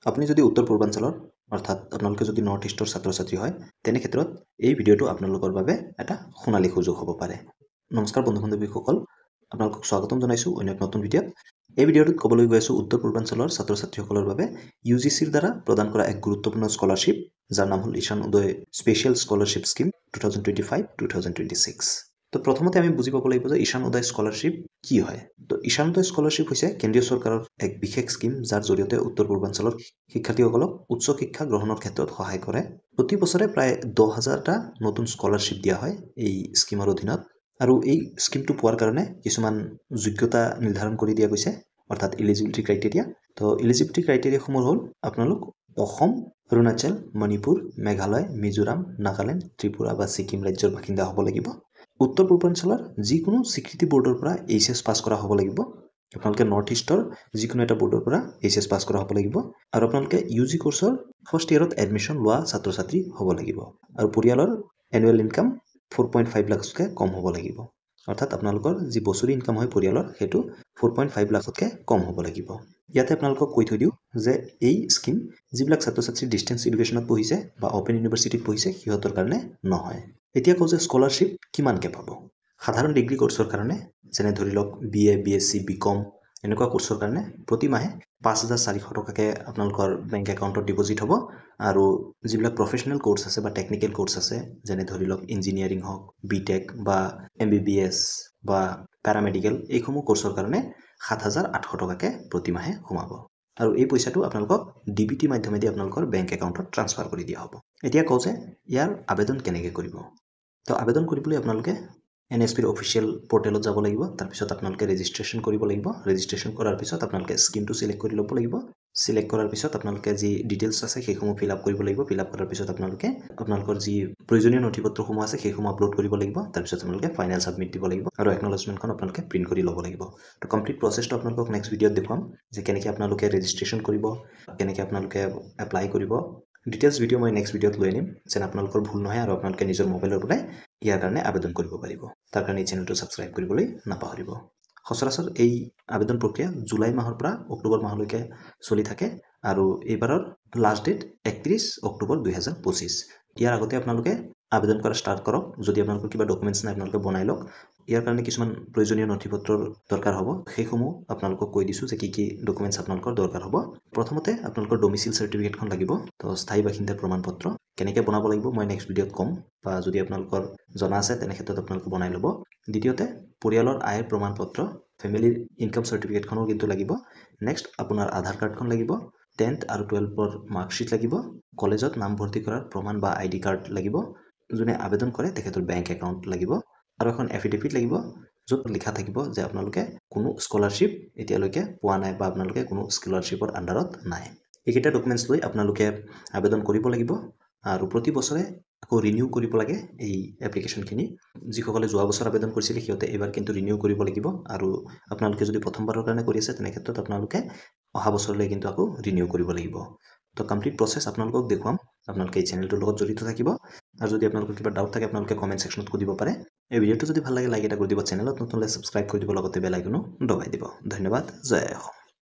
আপুনি যদি উত্তৰ পূৰ্বাঞ্চলৰ অৰ্থাৎ আপোনালোকে যদি নৰ্থ ইষ্টৰ ছাত্ৰ ছাত্ৰী হয় তেনে ক্ষেত্ৰত এই ভিডিঅ'টো আপোনালোকৰ বাবে এটা সোণালী সুযোগ হ'ব পাৰে। নমস্কাৰ বন্ধু বান্ধৱীসকল, আপোনালোকক স্বাগতম জনাইছোঁ অন্য এক নতুন ভিডিঅ'ত। এই ভিডিঅ'টোত ক'বলৈ গৈ আছোঁ উত্তৰ পূৰ্বাঞ্চলৰ ছাত্ৰ ছাত্ৰীসকলৰ বাবে UGCৰ দ্বাৰা প্ৰদান কৰা এক গুৰুত্বপূৰ্ণ স্কলাৰশ্বিপ, যাৰ নাম হ'ল ঈশান উদয় স্পেচিয়েল স্কলাৰশ্বিপ স্কিম 2025-2026। তো প্ৰথমতে আমি বুজি পাব লাগিব যে ঈশান উদয় স্কলাৰশ্বিপ কি হয়। তো ঈশান উদয় স্কলাৰশ্বিপ হৈছে কেন্দ্ৰীয় চৰকাৰৰ এক বিশেষ স্কিম, যাৰ জৰিয়তে উত্তৰ পূৰ্বাঞ্চলৰ শিক্ষাৰ্থীসকলক উচ্চ শিক্ষা গ্ৰহণৰ ক্ষেত্ৰত সহায় কৰে। প্ৰতি বছৰে প্ৰায় 10,000টা নতুন স্কলাৰশ্বিপ দিয়া হয় এই স্কিমৰ অধীনত, আৰু এই স্কিমটো পোৱাৰ কাৰণে কিছুমান যোগ্যতা নিৰ্ধাৰণ কৰি দিয়া গৈছে, অৰ্থাৎ ইলিজিবিলিটি ক্ৰাইটেৰিয়া। তো ইলিজিবিলিটি ক্ৰাইটেৰিয়াসমূহ হ'ল আপোনালোক অসম, অৰুণাচল, মণিপুৰ, মেঘালয়, মিজোৰাম, নাগালেণ্ড, ত্ৰিপুৰা বা ছিকিম ৰাজ্যৰ বাসিন্দা হ'ব লাগিব। উত্তৰ পূৰ্বাঞ্চলৰ যিকোনো স্বীকৃতি বৰ্ডৰ পৰা HS পাছ কৰা হ'ব লাগিব। আপোনালোকে নৰ্থ ইষ্টৰ যিকোনো এটা বৰ্ডৰ পৰা HS পাছ কৰা হ'ব লাগিব, আৰু আপোনালোকে UG কোৰ্চৰ ফাৰ্ষ্ট ইয়েৰত এডমিশ্যন লোৱা ছাত্ৰ ছাত্ৰী হ'ব লাগিব, আৰু পৰিয়ালৰ এনুৱেল ইনকাম 4.5 লাখতকৈ কম হ'ব লাগিব। অৰ্থাৎ আপোনালোকৰ যি বছৰি ইনকাম হয় পৰিয়ালৰ, সেইটো 4.5 লাখতকৈ কম হ'ব লাগিব। ইয়াতে আপোনালোকক কৈ থৈ দিওঁ যে এই স্কিম যিবিলাক ছাত্ৰ ছাত্ৰী ডিষ্টেঞ্চ এডুকেশ্যনত পঢ়িছে বা অ'পেন ইউনিভাৰ্চিটিত পঢ়িছে সিহঁতৰ কাৰণে নহয়। এতিয়া কওঁ যে স্কলাৰশ্বিপ কিমানকৈ পাব। সাধাৰণ ডিগ্ৰী কোৰ্চৰ কাৰণে, যেনে ধৰি লওক BA, BSc, BCom এনেকুৱা কোৰ্চৰ কাৰণে প্ৰতি মাহে 5,400 টকাকৈ আপোনালোকৰ বেংক একাউণ্টত ডিপজিট হ'ব। আৰু যিবিলাক প্ৰফেচনেল কোৰ্চ আছে বা টেকনিকেল কোৰ্চ আছে, যেনে ধৰি লওক ইঞ্জিনিয়াৰিং হওক, BTech বা MBBS বা পেৰামেডিকেল, এইসমূহ কোৰ্চৰ কাৰণে 7,800 টকাকৈ প্ৰতি মাহে সোমাব। আৰু এই পইচাটো আপোনালোকক DBT মাধ্যমেদি আপোনালোকৰ বেংক একাউণ্টত ট্ৰান্সফাৰ কৰি দিয়া হ'ব। এতিয়া কওঁ যে ইয়াৰ আবেদন কেনেকৈ কৰিব। তো আবেদন কৰিবলৈ আপোনালোকে NSPৰ অফিচিয়েল পৰ্টেলত যাব লাগিব। তাৰপিছত আপোনালোকে ৰেজিষ্ট্ৰেশ্যন কৰিব লাগিব। ৰেজিষ্ট্ৰেশ্যন কৰাৰ পিছত আপোনালোকে স্কিমটো চিলেক্ট কৰি ল'ব লাগিব। চিলেক্ট কৰাৰ পিছত আপোনালোকে যি ডিটেইলছ আছে সেইসমূহ ফিল আপ কৰিব লাগিব। ফিল আপ কৰাৰ পিছত আপোনালোকে আপোনালোকৰ যি প্ৰয়োজনীয় নথিপত্ৰসমূহ আছে সেইসমূহ আপলোড কৰিব লাগিব। তাৰপিছত আপোনালোকে ফাইনেল ছাবমিট দিব লাগিব, আৰু একনলেজমেণ্টখন আপোনালোকে প্ৰিণ্ট কৰি ল'ব লাগিব। তো কমপ্লিট প্ৰচেছটো আপোনালোকক নেক্সট ভিডিঅ'ত দেখুৱাম, যে কেনেকৈ আপোনালোকে ৰেজিষ্ট্ৰেশ্যন কৰিব, কেনেকৈ আপোনালোকে এপ্লাই কৰিব। ডিটেইলছ ভিডিঅ' মই নেক্সট ভিডিঅ'ত লৈ আনিম, যেন আপোনালোকৰ ভুল নহয় আৰু আপোনালোকে নিজৰ মোবাইলৰ পৰাই ইয়াৰ কাৰণে আবেদন কৰিব পাৰিব। তাৰ কাৰণে এই চেনেলটো ছাবস্ক্ৰাইব কৰিবলৈ নাপাহৰিব। সচৰাচৰ এই আবেদন প্ৰক্ৰিয়া জুলাই মাহৰ পৰা অক্টোবৰ মাহলৈকে চলি থাকে, আৰু এইবাৰৰ লাষ্ট ডেট 31 অক্টোবৰ 2025। ইয়াৰ আগতে আপোনালোকে আবেদন কৰা ষ্টাৰ্ট কৰক। যদি আপোনালোকৰ কিবা ডকুমেণ্টছ নাই আপোনালোকে বনাই লওক। ইয়াৰ কাৰণে কিছুমান প্ৰয়োজনীয় নথিপত্ৰৰ দৰকাৰ হ'ব, সেইসমূহ আপোনালোকক কৈ দিছোঁ যে কি কি ডকুমেণ্টছ আপোনালোকৰ দৰকাৰ হ'ব। প্ৰথমতে আপোনালোকৰ ডমিচিল চাৰ্টিফিকেটখন লাগিব। তো স্থায়ী বাসিন্দাৰ প্ৰমাণপত্ৰ কেনেকৈ বনাব লাগিব মই নেক্সট ভিডিঅ'ত ক'ম, বা যদি আপোনালোকৰ জনা আছে তেনে ক্ষেত্ৰত আপোনালোকে বনাই ল'ব। দ্বিতীয়তে পৰিয়ালৰ আয়ৰ প্ৰমাণপত্ৰ, ফেমিলিৰ ইনকাম চাৰ্টিফিকেটখনো কিন্তু লাগিব। নেক্সট আপোনাৰ আধাৰ কাৰ্ডখন লাগিব। 10th আৰু 12ৰ মাৰ্কশ্বিট লাগিব। কলেজত নাম ভৰ্তি কৰাৰ প্ৰমাণ বা ID কাৰ্ড লাগিব। যোনে আবেদন কৰে তেখেতৰ বেংক একাউণ্ট লাগিব, আৰু এখন এফিডেভিট লাগিব, য'ত লিখা থাকিব যে আপোনালোকে কোনো স্কলাৰশ্বিপ এতিয়ালৈকে পোৱা নাই বা আপোনালোকে কোনো স্কলাৰশ্বিপৰ আণ্ডাৰত নাই। এইকেইটা ডকুমেণ্টছ লৈ আপোনালোকে আবেদন কৰিব লাগিব, আৰু প্ৰতি বছৰে আকৌ ৰিনিউ কৰিব লাগে এই এপ্লিকেশ্যনখিনি। যিসকলে যোৱা বছৰ আবেদন কৰিছিলে সিহঁতে এইবাৰ কিন্তু ৰিনিউ কৰিব লাগিব, আৰু আপোনালোকে যদি প্ৰথমবাৰৰ কাৰণে কৰি আছে তেনে ক্ষেত্ৰত আপোনালোকে অহা বছৰলৈ কিন্তু আকৌ ৰিনিউ কৰিব লাগিব। তো কমপ্লিট প্ৰচেছ আপোনালোকক দেখুৱাম। আপোনালোকে এই চেনেলটোৰ লগত জড়িত থাকিব, আৰু যদি আপোনালোকৰ কিবা ডাউট থাকে আপোনালোকে কমেণ্ট ছেকশ্যনত সুধিব পাৰে। এই ভিডিঅ'টো যদি ভাল লাগে লাইক এটা কৰি দিব, চেনেলত নতুন হ'লে ছাবস্ক্ৰাইব কৰি দিব, লগতে বেল আইকনো দবাই দিব। ধন্যবাদ। জয় অসম।